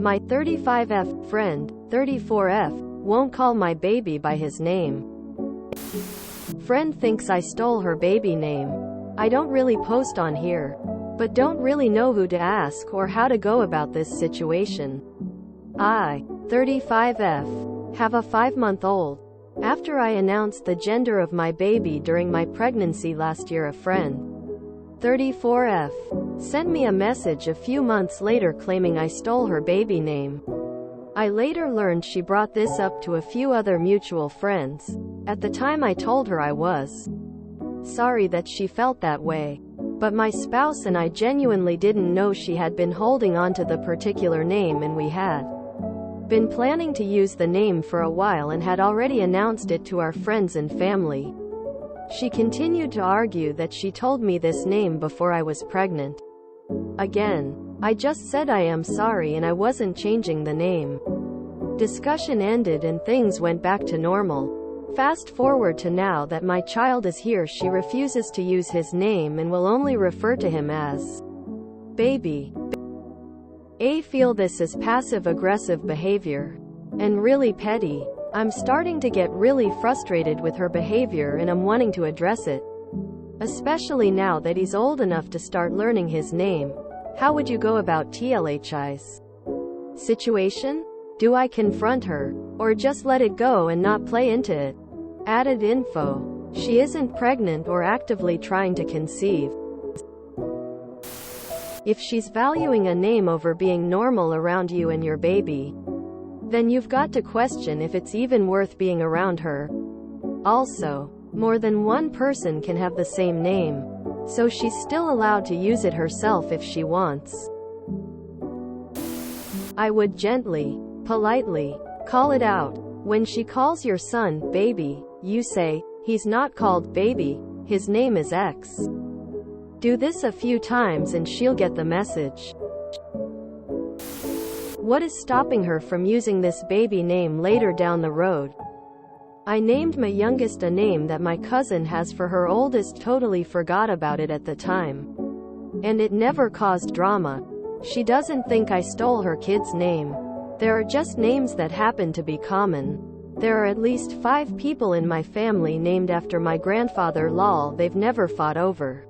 My 35F friend, 34F, won't call my baby by his name. Friend thinks I stole her baby name. I don't really post on here, but don't really know who to ask or how to go about this situation. I, 35F, have a 5-month-old. After I announced the gender of my baby during my pregnancy last year, a friend, 34F, sent me a message a few months later claiming I stole her baby name. I later learned she brought this up to a few other mutual friends. At the time I told her I was sorry that she felt that way, but my spouse and I genuinely didn't know she had been holding on to the particular name, and we had been planning to use the name for a while and had already announced it to our friends and family. She continued to argue that she told me this name before I was pregnant. Again, I just said I am sorry and I wasn't changing the name. Discussion ended and things went back to normal. Fast forward to now that my child is here, she refuses to use his name and will only refer to him as baby. I feel this is passive-aggressive behavior, and really petty. I'm starting to get really frustrated with her behavior and I'm wanting to address it. Especially now that he's old enough to start learning his name. How would you go about TLHI's situation? Do I confront her, or just let it go and not play into it? Added info. She isn't pregnant or actively trying to conceive. If she's valuing a name over being normal around you and your baby, then you've got to question if it's even worth being around her. Also, more than one person can have the same name, so she's still allowed to use it herself if she wants. I would gently, politely, call it out. When she calls your son baby, you say, he's not called baby, his name is X. Do this a few times and she'll get the message. What is stopping her from using this baby name later down the road? I named my youngest a name that my cousin has for her oldest. Totally forgot about it at the time, and it never caused drama. She doesn't think I stole her kid's name. There are just names that happen to be common. There are at least 5 people in my family named after my grandfather. Lol, they've never fought over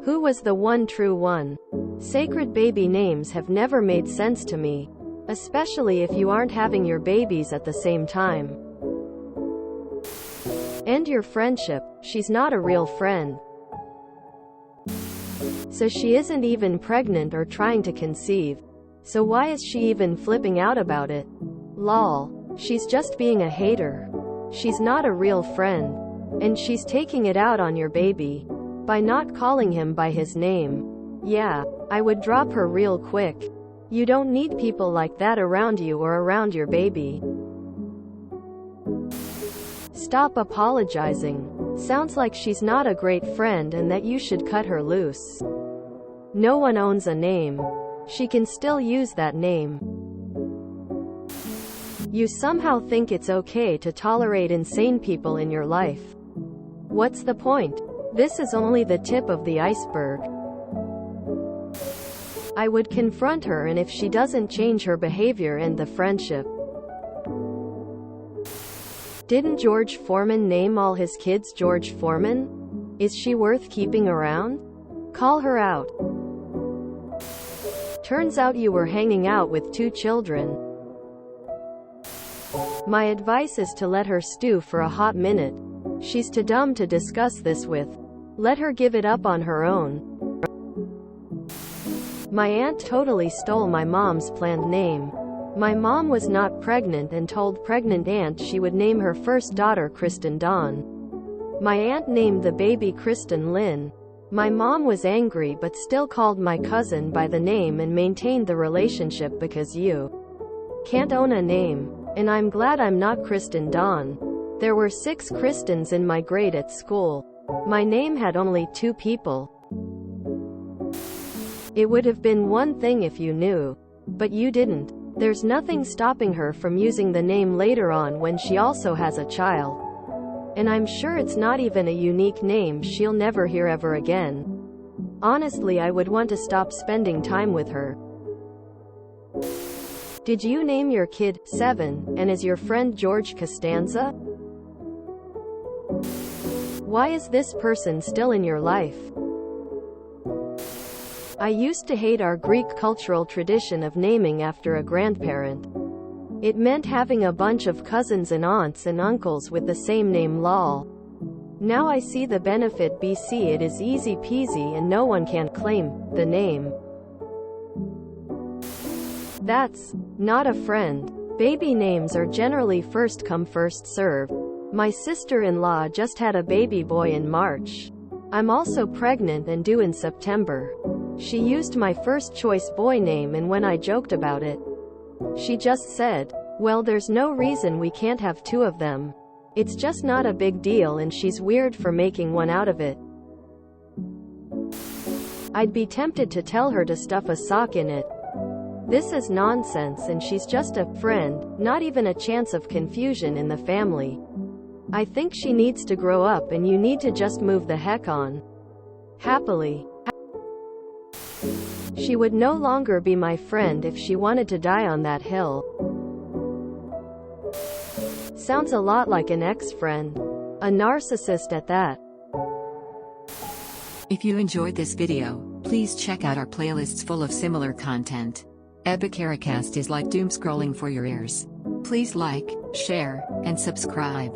who was the one true one. Sacred baby names have never made sense to me, especially if you aren't having your babies at the same time. End your friendship. She's not a real friend. So she isn't even pregnant or trying to conceive. So why is she even flipping out about it? Lol. She's just being a hater. She's not a real friend. And she's taking it out on your baby by not calling him by his name. Yeah, I would drop her real quick. You don't need people like that around you or around your baby. Stop apologizing. Sounds like she's not a great friend and that you should cut her loose. No one owns a name. She can still use that name. You somehow think it's okay to tolerate insane people in your life. What's the point? This is only the tip of the iceberg. I would confront her, and if she doesn't change her behavior, end the friendship. Didn't George Foreman name all his kids George Foreman? Is she worth keeping around? Call her out. Turns out you were hanging out with 2 children. My advice is to let her stew for a hot minute. She's too dumb to discuss this with. Let her give it up on her own. My aunt totally stole my mom's planned name. My mom was not pregnant and told pregnant aunt she would name her first daughter Kristen Dawn. My aunt named the baby Kristen Lynn. My mom was angry but still called my cousin by the name and maintained the relationship because you can't own a name. And I'm glad I'm not Kristen Dawn. There were 6 Kristens in my grade at school. My name had only 2 people. It would have been one thing if you knew, but you didn't. There's nothing stopping her from using the name later on when she also has a child. And I'm sure it's not even a unique name she'll never hear ever again. Honestly, I would want to stop spending time with her. Did you name your kid 7, and is your friend George Costanza? Why is this person still in your life? I used to hate our Greek cultural tradition of naming after a grandparent. It meant having a bunch of cousins and aunts and uncles with the same name lol. Now I see the benefit BC, it is easy peasy and no one can claim the name. That's not a friend. Baby names are generally first come first serve. My sister-in-law just had a baby boy in March. I'm also pregnant and due in September. She used my first choice boy name, and when I joked about it, she just said, well, there's no reason we can't have 2 of them. It's just not a big deal, and she's weird for making one out of it. I'd be tempted to tell her to stuff a sock in it. This is nonsense, and she's just a friend, not even a chance of confusion in the family. I think she needs to grow up, and you need to just move the heck on. Happily. She would no longer be my friend if she wanted to die on that hill. Sounds a lot like an ex-friend. A narcissist at that. If you enjoyed this video, please check out our playlists full of similar content. Epicaricast is like doom scrolling for your ears. Please like, share, and subscribe.